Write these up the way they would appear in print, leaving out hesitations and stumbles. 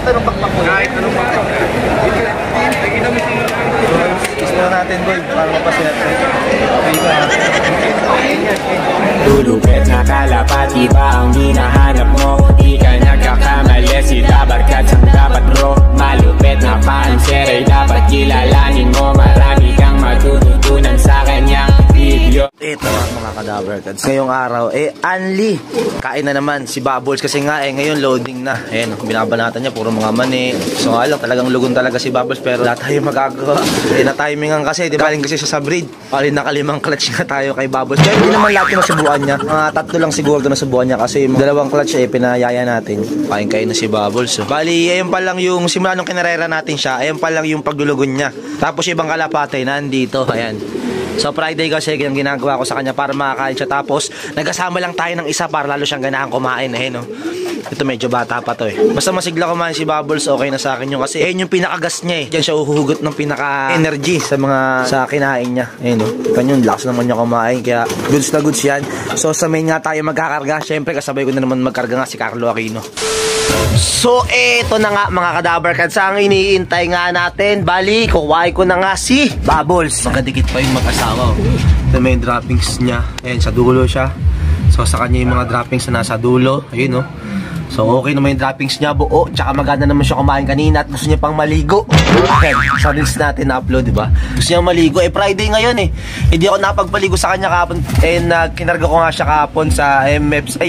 Kahit anong pakpak mo. Kahit anong pakpak. Gusto natin boy, para mapasaya. Lulupet na kalapati ba ang hinahanap mo? Di ka nagkakamali, si Dabarkat ang dapat bro. Malupet na panser ay dapat kilalanin mo. Marami kang matututunan sa kanyang video. Ito mga ka-Dabarkats, ngayong araw Anli, kain na naman si Bubbles kasi nga ngayon loading na. Ayan, binabanatan niya puro mga mani. So nga lang, talagang lugon talaga si Bubbles pero wala tayo magagawa. Na-timingan kasi, di ba? Galing kasi siya sa breed. Paling nakalimang clutch nga tayo kay Bubbles. Pero hindi naman lahat yung nasubuan niya. Mga 3 lang siguro na nasubuan niya kasi yung 2 clutch pinayaya natin. Paling kain na si Bubbles. So, bali, ayun pa lang yung simula nung kinarera natin siya. Ayun pa lang yung paglulugon niya. Tapos ibang kalapate nandito. Ayan. So Friday kasi yung ginagawa ko sa kanya para makakain siya. Tapos nagkasama lang tayo ng isa para lalo siyang ganahan kumain. No? Ito medyo bata pa to Basta masigla kumain si Bubbles, okay na sa akin yun. Kasi ayun yung pinakagas niya Diyan siya uhugot ng pinaka-energy sa kinain niya. No? Ganyan, lakas naman niya kumain. Kaya goods na goods yan. So sa main nga tayo magkakarga. Siyempre kasabay ko na naman magkarga nga si Carlo Aquino. So eto na nga mga ka-Dabarkats, ang iniintay nga natin. Bali, kukuhain ko na nga si Bubbles. Magkadikit pa yung mag-asawa. Ito may droppings niya. Ayan, sa dulo siya. So sa kanya yung mga droppings na nasa dulo. Ayun So okay naman yung droppings niya buo. Tsaka maganda naman siya kumain kanina at gusto niya pang maligo. Ayan, sa reels natin na-upload, diba? Gusto niya maligo. Friday ngayon Hindi ako napagpaligo sa kanya kahapon. Kinarga ko nga siya kahapon sa MFs.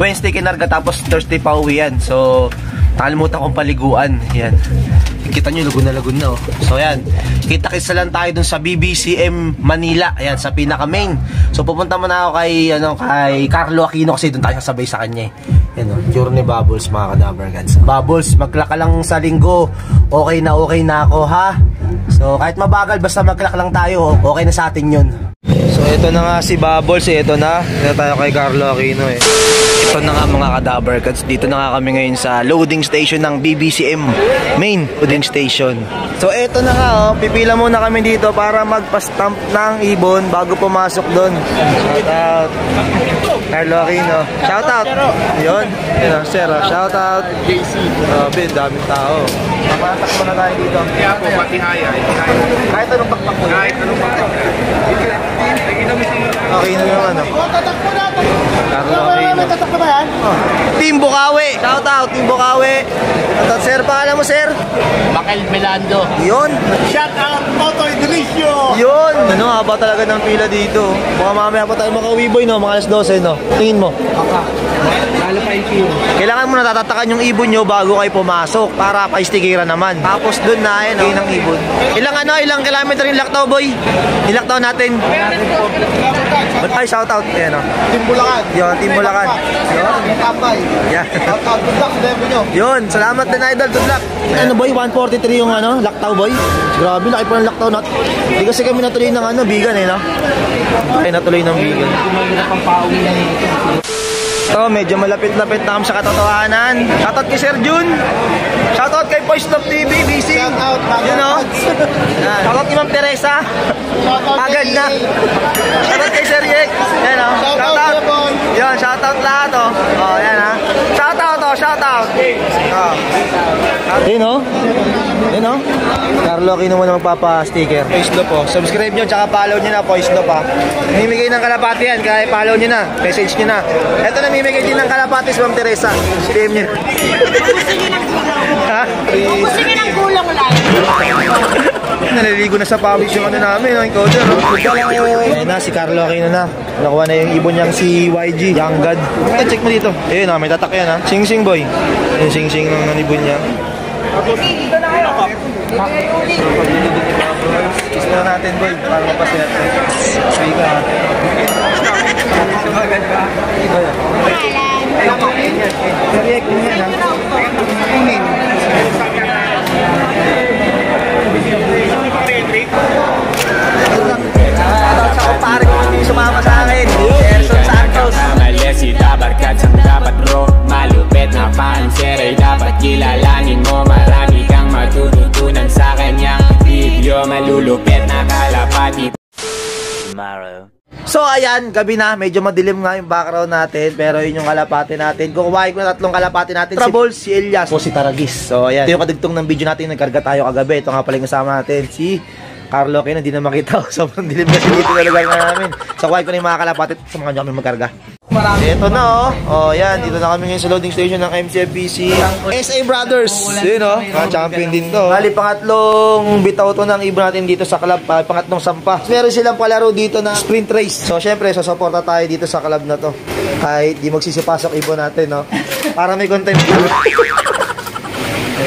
Wednesday kinarga tapos Thursday pa uwi yan. So nakalimutan kong paliguan. Yan. Kita nyo, lagun na So yan, kita-kits lang tayo dun sa BBCM Manila. Ayan, sa pinaka-main. So pupunta mo na ako kay Carlo Aquino kasi dun tayo sasabay sa kanya Yan cure ni Bubbles mga ka-Dabarkats. Bubbles, magklak ka lang sa linggo. Okay na ako ha. So kahit mabagal, basta magklak lang tayo. Okay na sa atin yun. So ito na nga si Bubbles Ito na tayo kay Carlo Aquino Ito na nga mga ka-Dabarkats. Dito na nga kami ngayon sa loading station ng BBCM main loading station. So ito na nga pipila muna kami dito para magpa-stamp ng ibon bago pumasok doon. Shout out Carlo Aquino. Shout out. Yun sir, shout out JC. Daming tao. Pamatak mo na tayo dito. Kaya po matihaya. Kahit anong pakpak mo. Kahit anong pakpak. Okay na yung Carlo Aquino. Team Bukawi. Shout out Team Bukawi. At sir, pangalan mo sir? Bakal Melando. Yun. Shout out Motoy Delicio. Yun. Haba talaga ng pila dito. Mga mamaya pa tayo makauwi boy mga alas 12 Tingin mo? Lalo pa yung queue. Kailangan mo natatakan yung ibon nyo bago kayo pumasok para pa-stikiran naman. Tapos dun na ng ibon. Ilang kilometer yung laktaw boy? Ilaktaw natin. Ay, shout out. Team Bulacan. Yun, Team Bulacan. Yun. Tambay. Yan. Shout out. Good luck sa demo nyo. Yun, salamat din idol. Good luck. Ano boy, 143 yung laktaw boy. Grabe, laki pa ng laktaw nat. Hindi kasi kami natuloy ng bigan Ay, natuloy ng bigan. Ito, medyo malapit-lapit na kami sa katotohanan. Shoutout kay Sir Jun. Shoutout kay Voice of TV, BC. Shoutout, Shoutout kay Ma'am Teresa. Agad na. Shoutout kay Sir Yek. Shoutout. Yan, shoutout lahat yan shoutout. Yun Carlo Aquino mo na magpapa-sticker. Voice do po. Subscribe nyo, tsaka follow nyo na. Voice do pa. Namimigay ng kalapati yan, kaya follow nyo na. Message nyo na. Ito namimigay din ng kalapati si Ma'am Teresa. PM nyo. Gusto nyo ng gulong lang. Naliligo na sa pawis yung namin, yung encoder. Ayun na, si Carlo Aquino na. Nakuha na yung ibon niyang si YG, Young God. Check mo dito. Ayun may tatak yan Sing-sing boy. Yung sing-sing ng ibon niya. Dito na kayo. Kiss na natin boy, para mapasaya. Sige ka. Kariek din yan Kunin. Sa kumpare ko hindi sumama sa akin. Erson Santos. Si Dabarkat ang dapat bro. Malupet na panser ay dapat kilalanin mo. Marami kang matututunan sa kanyang video. Malulupet na kalapati. tomorrow. So ayan, gabi na, medyo madilim nga yung background natin, pero yun yung kalapati natin. Kukuhain ko na 3 kalapati natin, si Trouble, si Elias, o si Taragis. So ayan, ito yung kadugtong ng video natin, nagkarga tayo kagabi. Ito nga pala yung kasama natin, si Carlo. Kaya hindi na makita ko, sobrang dilim kasi dito na lugar na namin. So kuhain ko na yung mga kalapati, samahan nyo kami magkarga. Ito na yan, dito na kami ngayon sa loading station ng MCFPC SA Brothers. Yun champion din to. Bali, pangatlong bitaw to ng ibon natin dito sa club, pangatlong sampa. Meron silang palaro dito na sprint race. So syempre, susuporta tayo dito sa club na to. Kahit di magsisipasok ibon natin, para may content. Ito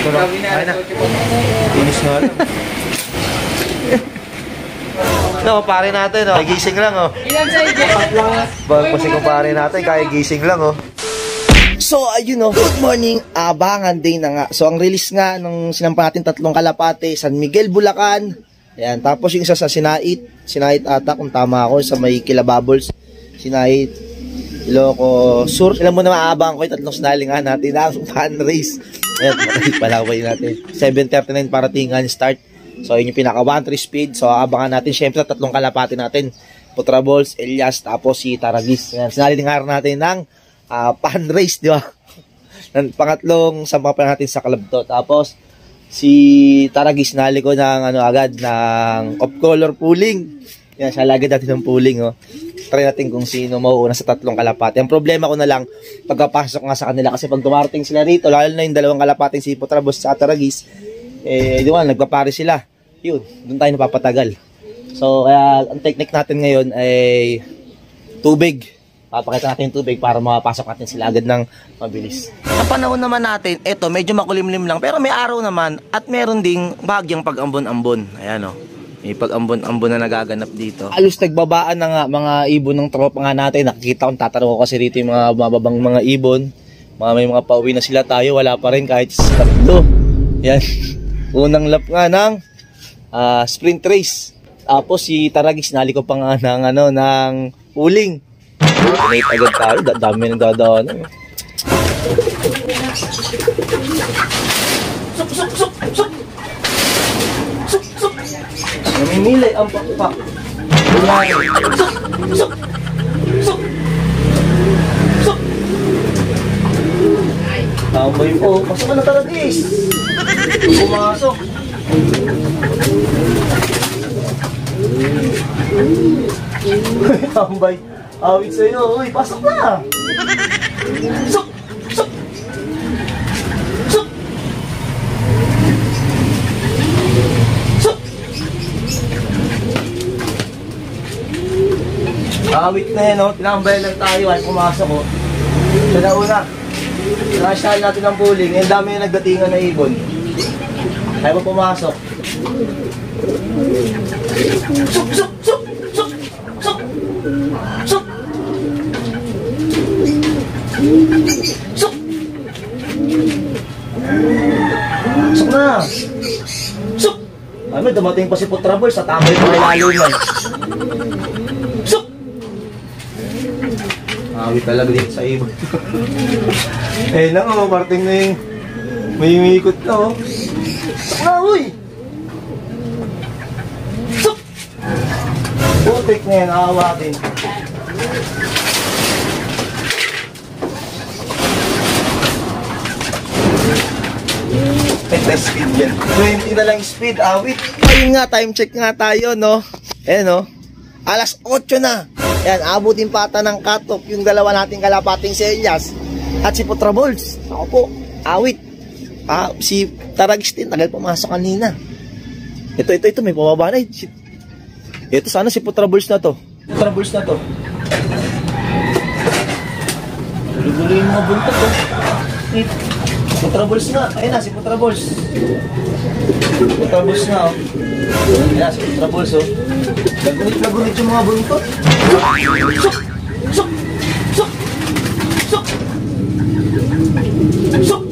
na. Ay na. Finish na lang. No, pare natin, gising lang, Ilan sa iyo? Kasi kung pare natin, kaya gising lang, So, ayun, good morning, abangan day na nga. So, ang release nga nung sinampa natin 3 kalapate, San Miguel, Bulacan. Ayan, tapos yung isa sa Sinait ata, kung tama ako, sa may Kilababols. Sinait, Iloco Sur. Alam mo na maaabang ko yung 3 sinalingan natin ang fan race. Ayan, palaway natin. 7:39 paratingan start. So, yun yung pinaka 1-3 speed. So, abangan natin syempre 3 kalapati natin. Putraballs, Elias, tapos si Taragis. Ayan, sinalingar natin ng pan race, di ba? Pangatlong sampa pa natin sa club to. Tapos, si Taragis, nali ko ng agad ng off-color pooling. Yan, siya lagad natin ng pooling, Try natin kung sino mauuna sa 3 kalapati. Ang problema ko na lang, pagkapasok nga sa kanila, kasi pag dumarating sila rito, lalo na yung 2 kalapating si Putraballs at Taragis, di ba, nagpapare sila. Yun, doon tayo napapatagal. So, kaya ang technique natin ngayon ay tubig. Papakita natin yung tubig para mapasok natin sila agad ng mabilis. Ang panahon naman natin, eto, medyo makulimlim lang, pero may araw naman at meron ding bahagyang pag-ambon-ambon. Ayan, may pag-ambon-ambon na nagaganap dito. Alos nagbabaan na nga mga ibon ng tropa nga natin. Nakikita kong tatanong ko kasi rito yung mga mababang mga ibon. May mga pauwi na sila, tayo wala pa rin kahit sa 3. Yan. Unang lap nga ng sprint race. Tapos si Taragis, naliko pa nga ng pooling. Donate agad tayo. Dami nang dadaan. Sup, sup, sup, sup. Sup, sup. Namimili ang pakpak. Sup, sup, sup. Sup. Tambay po. Pasok ka na, Taragis. Pumasok. Tambay. Awit sa'yo. Uy, pasok na. Sok! Sok! Sok! Sok! Awit na yan, tinambay lang tayo ay pumasok, Siya na una. Nasyal natin ang pooling. Ang dami yung nagdatingan na ibon. Kaya mo pumasok. Sok! Sok! Sok! Sok! Sok! Sok! Sok! Sok na! Sok! Ano, dumating pa si Putraballs sa tamay pa kay lalo na. Sok! Awit talaga dito sa ibon. Lang parting na yung may umikot na, Sok na, uy! Sok! Putik na yan, nakawatin. Test speed yan. 20 na lang speed, awit. Ayun nga, time check nga tayo, Ayan, alas 8 na. Ayan, abutin pata ng cut-off yung dalawa nating kalapating si Elias at si Putraballs. Ako po, awit. Si Taragis din, tagal pumasok kanina. Ito, may pumaba na. Ito, sana si Putraballs na to. Gulo-gulo yung mga buntot, Putraballs nga. Ayun na, si Putraballs. Putraballs nga, Ayun na, si Putraballs, Nagunit yung mga buntot. Sok! Sok! Sok! Sok! Sok!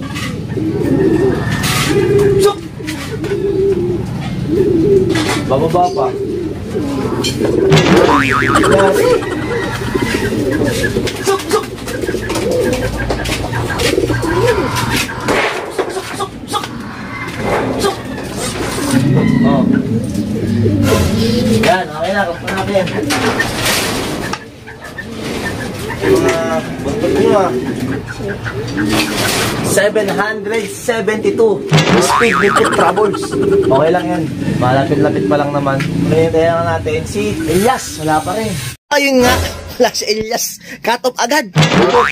Sok! Bababa pa. Sok! Sok! Yan, okay na, kapag natin. yan. Mga bangkot nyo 772 speed with troubles. Okay lang yan. Malapit-lapit pa lang naman. Ngayon kaya natin si Elias. Wala pa rin. Ayun nga. Wala si Elias. Cut off agad.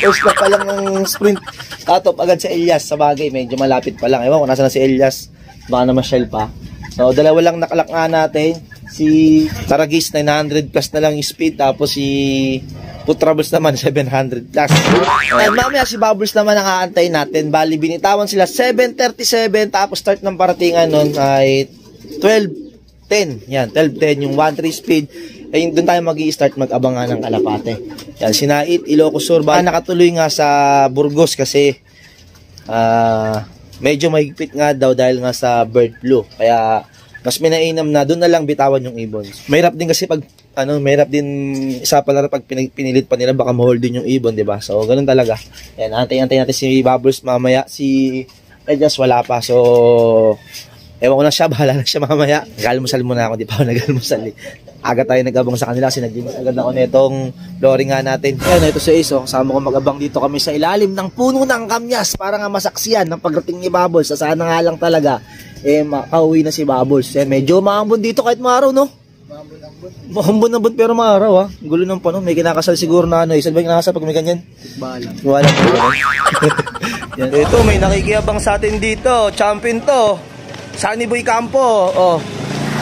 First na pa lang ng sprint. Cut off agad si Elias. Sa bagay, medyo malapit pa lang. Ewan kung nasa na si Elias. Baka naman shell pa. So, dalawa lang nakalak nga natin. Si Taragis, 900 plus na lang yung speed. Tapos si Put Troubles naman, 700 plus. And mamaya si Bubbles naman ang aantay natin. Bali, binitawan sila 7:37. Tapos start ng paratingan nun ay 12:10. Yan, 12:10 yung 1-3 speed. Eh, doon tayo mag-i-start mag-abangan ng Kalapate. Yan, Sinait, Ilocos Sur. Baka nakatuloy nga sa Burgos kasi medyo mahigpit nga daw dahil nga sa bird flu. Kaya mas minainam na doon na lang bitawan yung ibon. Mahirap din kasi pag mahirap din isa pala pag pinilit pa nila baka ma-hold din yung ibon, 'di ba? So ganoon talaga. Yan, antay-antay natin si Bubbles mamaya. Si Elias wala pa. So ewan ko na siya, bahala na siya mamaya. Nag-almusal muna ako, di pa ako nag-almusal. Aga tayo nag-abang sa kanila kasi nag-dinis agad ako nitong flooring nga natin. Ayan, ito si Ace, kasama ko mag-abang dito kami sa ilalim ng puno ng kamyas para nga masaksiyan ng pagdating ni Bubbles. Sana nga lang talaga, makauwi na si Bubbles. Medyo maambon dito kahit maaraw, no? Maambon pero maaraw, ha? Gulo ng panon, may kinakasal siguro na Saan ba yung kinakasal pag may ganyan? Wala po yan. Ito, may nakikiyabang sa atin dito. Champion to. Sunny Boy Campo. Oh.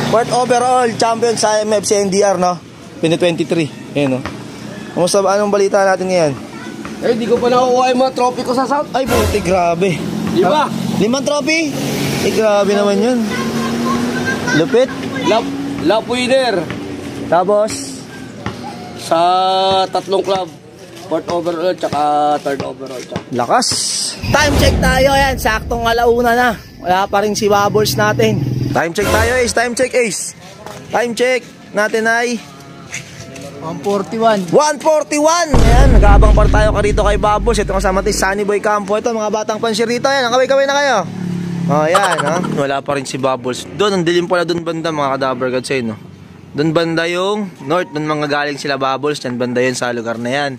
Fourth overall champion sa MFC NDR, no? 2023. Ayan, no? Kumusta ba? Anong balita natin ngayon? Di ko pa nakukuha yung mga trophy ko sa South. Ay, buti, grabe. 5 trophy? Grabe naman yun. Lupit? Lap winner. Tapos? Sa 3 club. 4th overall, tsaka 3rd overall. Lakas. Time check tayo, yan. Saktong alauna na. Wala pa rin si Bubbles natin. Time check tayo, Ace. Time check, Ace. Time check natin ay 141. 141. Ayan, nag-aabang pa tayo karito kay Bubbles. Ito kasama tayo Sunny Boy Campo. Ito, mga batang pansir rito. Ayan, kaway-kaway na kayo. Oh, yan, ha? Wala pa rin si Bubbles. Doon, ang dilim pala doon banda, mga kadaver gods, no? Doon banda yung north, doon mga galing sila Bubbles. Yan banda yun sa lugar na yan.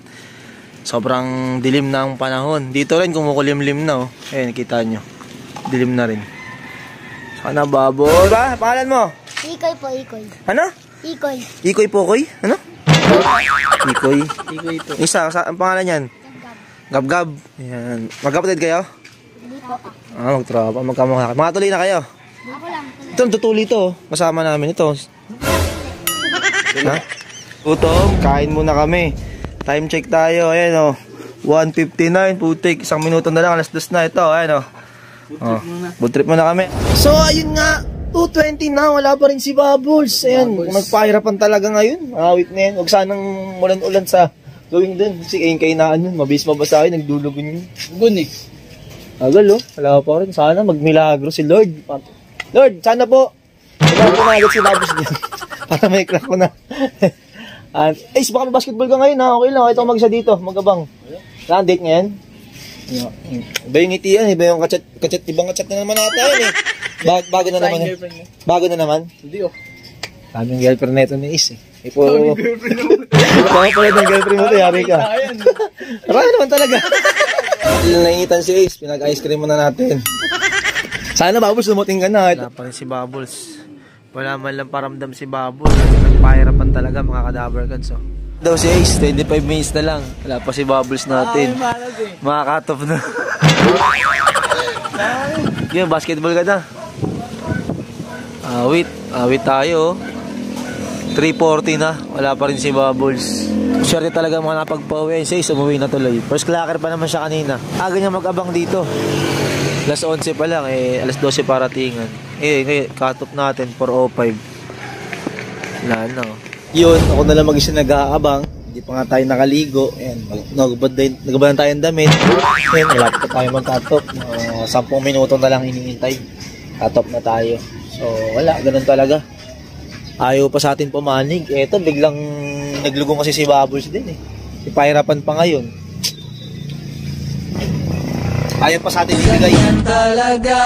Sobrang dilim na ang panahon. Dito rin, kumukulimlim na, oh. Ayan, kita nyo. Dilim na rin. Sana Bubbles. Diba? Pangalan mo? Ikoy po, Ikoy. Ano? Ikoy. Ikoy Pokoy? Ano? Ikoy. Ikoy ito. Isa, ang pangalan yan? Gab-gab. Ayan. Magkapatid kayo? Hindi po. Magtropa. Magkamukha. Mga tuloy na kayo? Ako lang. Ito, tutuloy to. Kasama namin ito. Ha? Gutom, kain muna kami. Time check tayo. Ayan, 1:59. Putik. 1 minuto na lang. Alas 2 na ito. Ayan, Food trip muna kami. So, ayun nga. 2:20 na. Wala pa rin si Bubbles. Ayan. Magpahirapan talaga ngayon. Awit na yan. Huwag sanang ulan-ulan sa gawing dun. Kasi kain-kainaan yun. Mabis mabasa yun. Nagdulugon yun. Gunik. Agal, wala pa rin. Sana magmilagro si Lord. Lord, sana po. Wala po na agad si Bubbles din. Para may crack ko na. Ace, baka may basketball ka ngayon, ha? Okay lang. Ito mag-isa dito. Mag-abang. Saan date ngayon? Iba yung ngitian. Iba yung kachat. Ibang kachat na naman ata yun, eh. Bago na naman. Bago na naman? Hindi, Kaming girlfriend na ito ni Ace, eh. Kaming girlfriend naman. Baka pala ng girlfriend mo ito. Yari ka. Marami naman talaga. Naingitan si Ace. Pinag-ice cream muna natin. Sana Bubbles, dumating ka na. Wala pa rin si Bubbles. Wala man lang paramdam si Bubbles. Nagpahirapan talaga, mga kadaver gods. Daw si Ace, 25 minutes na lang. Wala pa si Bubbles natin. Mga cut-off na. Yung basketball ka na. Awit tayo. 3:40 na. Wala pa rin si Bubbles. Swerte talaga mga napagpa-uwi. Si Ace, umuwi na tuloy. First clacker pa naman siya kanina. Aga niya mag-abang dito. Alas 11 pa lang, alas 12 paratingan. Ngayon, cut-off natin, 4:05. Wala na. Yun, ako na lang mag-isa nag-aabang. Hindi pa nga tayo nakaligo. Ayan, nagabad tayo ng damit. Ayan, malapit pa tayo mag-cut-off. 10 minuto na lang iniintay. Cut-off na tayo. So, wala, ganun talaga. Ayaw pa sa atin pumanig. Eto, biglang naglugong kasi si Bubbles din, eh. Ipahirapan pa ngayon. Ayaw pa sa atin ibigay. Talaga